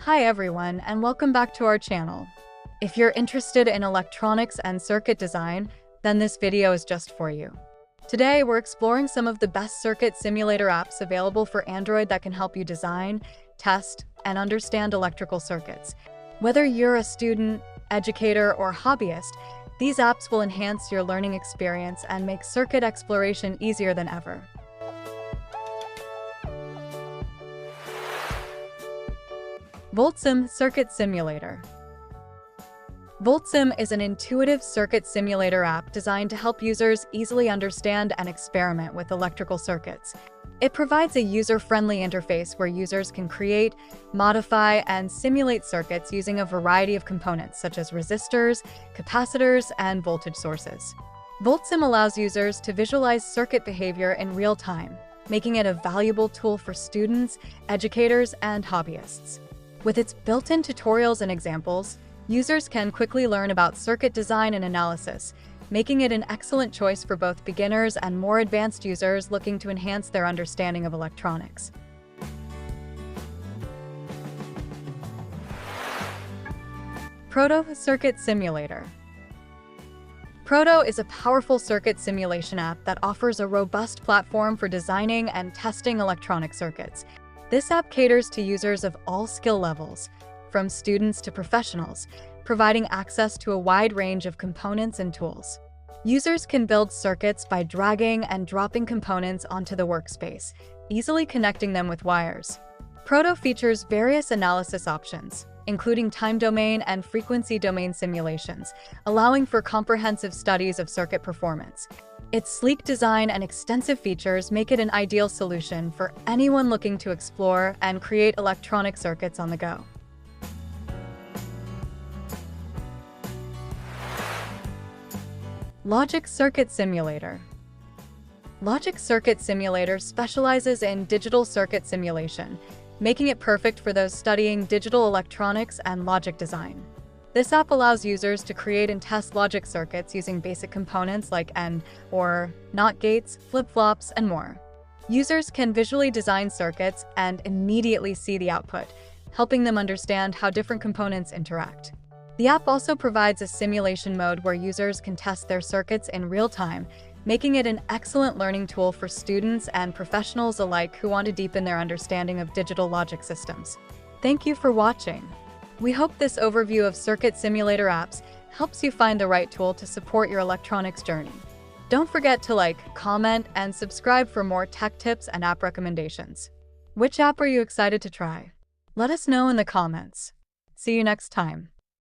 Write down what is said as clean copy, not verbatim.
Hi everyone, and welcome back to our channel. If you're interested in electronics and circuit design, then this video is just for you. Today, we're exploring some of the best circuit simulator apps available for Android that can help you design, test, and understand electrical circuits. Whether you're a student, educator, or hobbyist, these apps will enhance your learning experience and make circuit exploration easier than ever. VoltSim Circuit Simulator. VoltSim is an intuitive circuit simulator app designed to help users easily understand and experiment with electrical circuits. It provides a user-friendly interface where users can create, modify, and simulate circuits using a variety of components such as resistors, capacitors, and voltage sources. VoltSim allows users to visualize circuit behavior in real time, making it a valuable tool for students, educators, and hobbyists. With its built-in tutorials and examples, users can quickly learn about circuit design and analysis, making it an excellent choice for both beginners and more advanced users looking to enhance their understanding of electronics. Proto Circuit Simulator. Proto is a powerful circuit simulation app that offers a robust platform for designing and testing electronic circuits. This app caters to users of all skill levels, from students to professionals, providing access to a wide range of components and tools. Users can build circuits by dragging and dropping components onto the workspace, easily connecting them with wires. Proto features various analysis options, including time domain and frequency domain simulations, allowing for comprehensive studies of circuit performance. Its sleek design and extensive features make it an ideal solution for anyone looking to explore and create electronic circuits on the go. Logic Circuit Simulator. Logic Circuit Simulator specializes in digital circuit simulation, making it perfect for those studying digital electronics and logic design. This app allows users to create and test logic circuits using basic components like AND or NOT gates, flip-flops, and more. Users can visually design circuits and immediately see the output, helping them understand how different components interact. The app also provides a simulation mode where users can test their circuits in real time, making it an excellent learning tool for students and professionals alike who want to deepen their understanding of digital logic systems. Thank you for watching. We hope this overview of circuit simulator apps helps you find the right tool to support your electronics journey. Don't forget to like, comment, and subscribe for more tech tips and app recommendations. Which app are you excited to try? Let us know in the comments. See you next time.